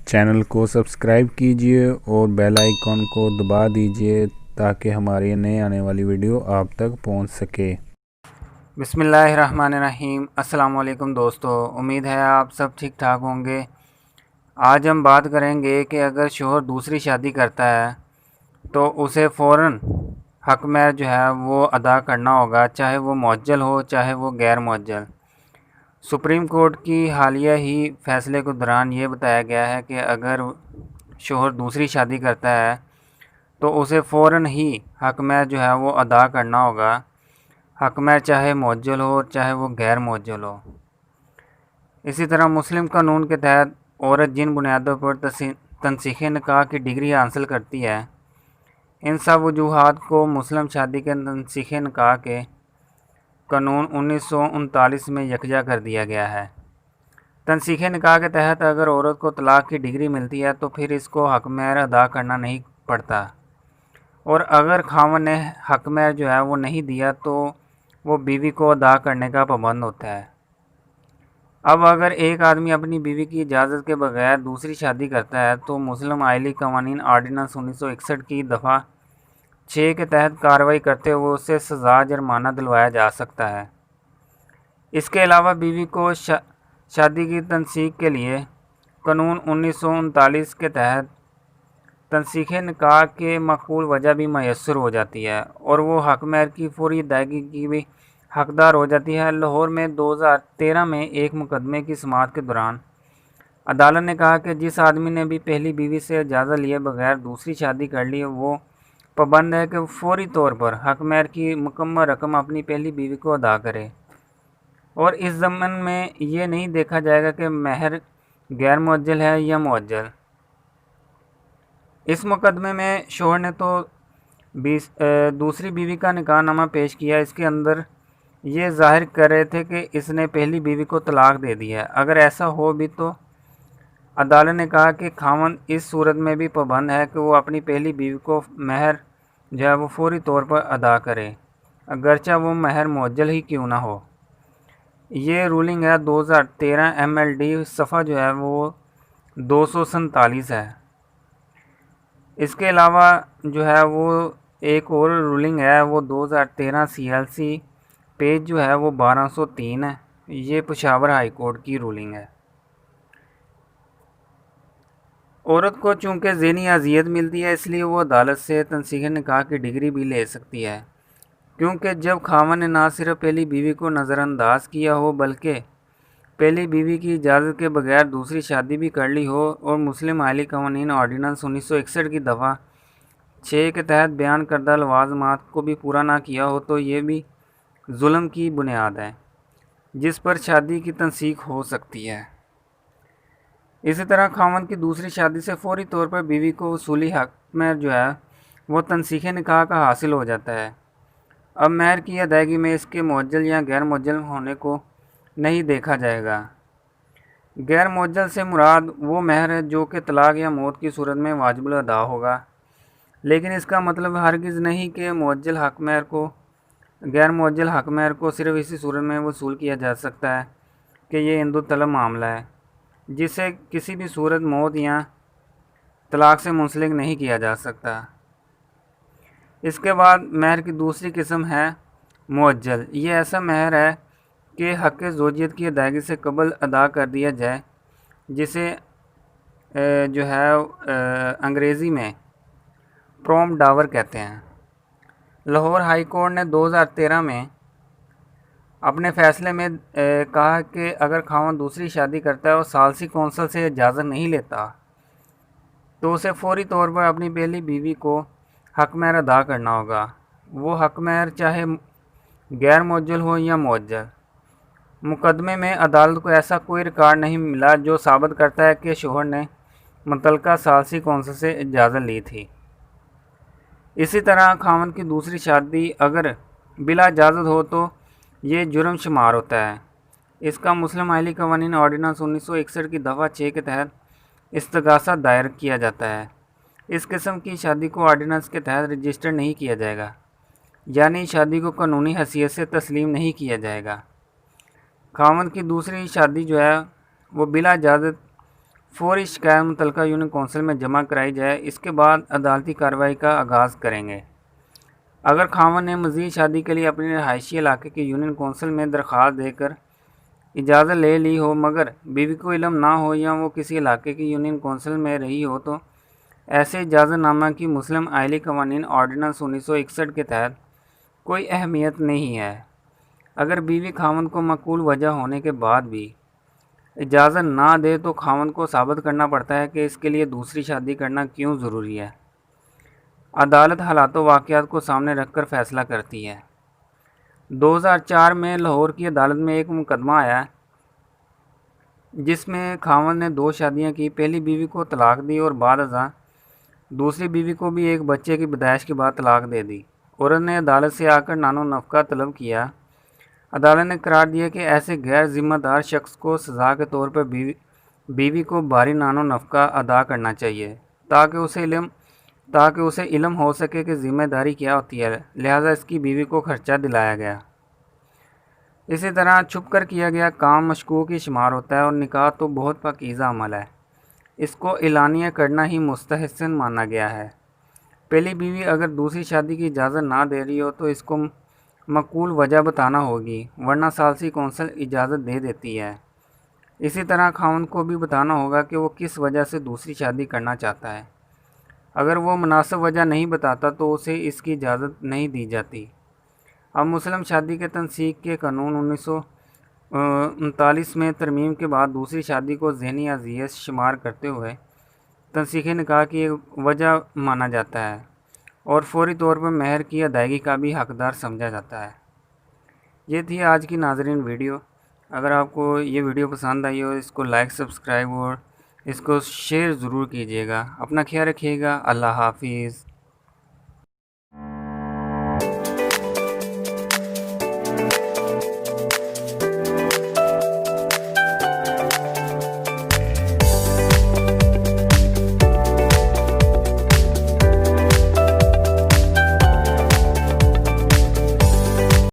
Channel کو subscribe کیجئے اور بیل آئیکن کو دبا دیجئے تاکہ ہماری نئے آنے والی ویڈیو آپ تک پہنچ سکے۔ بسم اللہ الرحمن الرحیم۔ السلام علیکم دوستو، امید ہے آپ سب ٹھیک ٹھاک ہوں گے۔ آج ہم بات کریں گے کہ اگر شوہر دوسری شادی کرتا ہے تو اسے فوراً حق مہر جو ہے وہ ادا کرنا ہوگا، چاہے وہ معجل ہو چاہے وہ غیر معجل۔ سپریم کورٹ کی حالیہ ہی فیصلے کے دوران یہ بتایا گیا ہے کہ اگر شوہر دوسری شادی کرتا ہے تو اسے فوراً ہی حق مہر جو ہے وہ ادا کرنا ہوگا، حق مہر چاہے معجل ہو چاہے وہ غیر معجل ہو۔ اسی طرح مسلم قانون کے تحت عورت جن بنیادوں پر تنسیخ نکاح کی ڈگری حاصل کرتی ہے، ان سب وجوہات کو مسلم شادی کے تنسیخ نکاح کے قانون 1939 میں یکجا کر دیا گیا ہے۔ تنسیخ نکاح کے تحت اگر عورت کو طلاق کی ڈگری ملتی ہے تو پھر اس کو حق مہر ادا کرنا نہیں پڑتا، اور اگر خاوند نے حق مہر جو ہے وہ نہیں دیا تو وہ بیوی کو ادا کرنے کا پابند ہوتا ہے۔ اب اگر ایک آدمی اپنی بیوی کی اجازت کے بغیر دوسری شادی کرتا ہے تو مسلم آئلی قوانین آرڈیننس 1961 کی دفعہ 6 کے تحت کارروائی کرتے ہوئے اسے سزا جرمانہ دلوایا جا سکتا ہے۔ اس کے علاوہ بیوی کو شادی کی تنسیخ کے لیے قانون 1939 کے تحت تنسیخ نکاح کے مقبول وجہ بھی میسر ہو جاتی ہے اور وہ حق مہر کی فوری ادائیگی کی بھی حقدار ہو جاتی ہے۔ لاہور میں 2013 میں ایک مقدمے کی سماعت کے دوران عدالت نے کہا کہ جس آدمی نے بھی پہلی بیوی سے اجازت لیے بغیر دوسری شادی کر لی وہ پابند ہے کہ فوری طور پر حق مہر کی مکمل رقم اپنی پہلی بیوی کو ادا کرے، اور اس ضمن میں یہ نہیں دیکھا جائے گا کہ مہر غیر معجل ہے یا معجل۔ اس مقدمے میں شوہر نے تو دوسری بیوی کا نکاح نامہ پیش کیا، اس کے اندر یہ ظاہر کر رہے تھے کہ اس نے پہلی بیوی کو طلاق دے دی ہے۔ اگر ایسا ہو بھی تو عدالت نے کہا کہ خاوند اس صورت میں بھی پابند ہے کہ وہ اپنی پہلی بیوی کو مہر جو ہے وہ فوری طور پر ادا کرے، اگرچہ وہ مہر معجل ہی کیوں نہ ہو۔ یہ رولنگ ہے 2013 MLD صفحہ جو ہے وہ 247 ہے۔ اس کے علاوہ جو ہے وہ ایک اور رولنگ ہے، وہ 2013 CLC پیج جو ہے وہ 1203 ہے۔ یہ پشاور ہائی کورٹ کی رولنگ ہے۔ عورت کو چونکہ ذہنی اذیت ملتی ہے اس لیے وہ عدالت سے تنسیخ نکاح کی ڈگری بھی لے سکتی ہے، کیونکہ جب خاوند نے نہ صرف پہلی بیوی کو نظر انداز کیا ہو بلکہ پہلی بیوی کی اجازت کے بغیر دوسری شادی بھی کر لی ہو اور مسلم آئلی قوانین آرڈیننس 1961 کی دفعہ 6 کے تحت بیان کردہ لوازمات کو بھی پورا نہ کیا ہو تو یہ بھی ظلم کی بنیاد ہے جس پر شادی کی تنسیخ ہو سکتی ہے۔ اسی طرح خاوند کی دوسری شادی سے فوری طور پر بیوی کو وصولی حق مہر جو ہے وہ تنسیخ نکاح کا حاصل ہو جاتا ہے۔ اب مہر کی ادائیگی میں اس کے معجل یا غیر معجل ہونے کو نہیں دیکھا جائے گا۔ غیر معجل سے مراد وہ مہر ہے جو کہ طلاق یا موت کی صورت میں واجب الادا ہوگا، لیکن اس کا مطلب ہرگز نہیں کہ غیر معجل حق مہر کو صرف اسی صورت میں وصول کیا جا سکتا ہے کہ یہ ہندو طلب معاملہ ہے جسے کسی بھی صورت موت یا طلاق سے منسلک نہیں کیا جا سکتا۔ اس کے بعد مہر کی دوسری قسم ہے معجل۔ یہ ایسا مہر ہے کہ حق زوجیت کی ادائیگی سے قبل ادا کر دیا جائے، جسے جو ہے انگریزی میں پروم ڈاور کہتے ہیں۔ لاہور ہائی کورٹ نے 2013 میں اپنے فیصلے میں کہا کہ اگر خاوند دوسری شادی کرتا ہے اور ثالثی کونسل سے اجازت نہیں لیتا تو اسے فوری طور پر اپنی پہلی بیوی کو حق مہر ادا کرنا ہوگا، وہ حق مہر چاہے غیر معجل ہو یا معجل۔ مقدمے میں عدالت کو ایسا کوئی ریکارڈ نہیں ملا جو ثابت کرتا ہے کہ شوہر نے متعلقہ ثالثی کونسل سے اجازت لی تھی۔ اسی طرح خاوند کی دوسری شادی اگر بلا اجازت ہو تو یہ جرم شمار ہوتا ہے۔ اس کا مسلم آئلی قوانین آرڈیننس 1961 کی دفعہ 6 کے تحت استغاثہ دائر کیا جاتا ہے۔ اس قسم کی شادی کو آرڈیننس کے تحت رجسٹر نہیں کیا جائے گا، یعنی شادی کو قانونی حیثیت سے تسلیم نہیں کیا جائے گا۔ خاوند کی دوسری شادی جو ہے وہ بلا اجازت فوری شکایت متعلقہ یونین کونسل میں جمع کرائی جائے، اس کے بعد عدالتی کارروائی کا آغاز کریں گے۔ اگر خاوند نے مزید شادی کے لیے اپنے رہائشی علاقے کی یونین کونسل میں درخواست دے کر اجازت لے لی ہو مگر بیوی کو علم نہ ہو یا وہ کسی علاقے کی یونین کونسل میں رہی ہو تو ایسے اجازت نامہ کی مسلم آئلی قوانین آرڈیننس 1961 کے تحت کوئی اہمیت نہیں ہے۔ اگر بیوی خاوند کو معقول وجہ ہونے کے بعد بھی اجازت نہ دے تو خاوند کو ثابت کرنا پڑتا ہے کہ اس کے لیے دوسری شادی کرنا کیوں ضروری ہے۔ عدالت حالات و واقعات کو سامنے رکھ کر فیصلہ کرتی ہے۔ 2004 میں لاہور کی عدالت میں ایک مقدمہ آیا جس میں خاوند نے 2 شادیاں کی، پہلی بیوی کو طلاق دی اور بعد ازاں دوسری بیوی کو بھی ایک بچے کی پیدائش کے بعد طلاق دے دی۔ عورت نے عدالت سے آ کر نان و نفقہ طلب کیا۔ عدالت نے قرار دیا کہ ایسے غیر ذمہ دار شخص کو سزا کے طور پر بیوی کو بھاری نان و نفقہ ادا کرنا چاہیے تاکہ اسے علم ہو سکے کہ ذمہ داری کیا ہوتی ہے، لہذا اس کی بیوی کو خرچہ دلایا گیا۔ اسی طرح چھپ کر کیا گیا کام مشکوک ہی شمار ہوتا ہے اور نکاح تو بہت پاکیزہ عمل ہے، اس کو اعلانیہ کرنا ہی مستحسن مانا گیا ہے۔ پہلی بیوی اگر دوسری شادی کی اجازت نہ دے رہی ہو تو اس کو معقول وجہ بتانا ہوگی، ورنہ ثالثی کونسل اجازت دے دیتی ہے۔ اسی طرح خاوند کو بھی بتانا ہوگا کہ وہ کس وجہ سے دوسری شادی کرنا چاہتا ہے۔ اگر وہ مناسب وجہ نہیں بتاتا تو اسے اس کی اجازت نہیں دی جاتی۔ اب مسلم شادی کے تنسیخ کے قانون 1939 میں ترمیم کے بعد دوسری شادی کو ذہنی اذیت شمار کرتے ہوئے تنسیخ نکاح کی ایک وجہ مانا جاتا ہے اور فوری طور پر مہر کی ادائیگی کا بھی حقدار سمجھا جاتا ہے۔ یہ تھی آج کی ناظرین ویڈیو۔ اگر آپ کو یہ ویڈیو پسند آئی ہو اس کو لائک، سبسکرائب اور اس کو شیئر ضرور کیجیے گا۔ اپنا خیال رکھیے گا۔ اللہ حافظ۔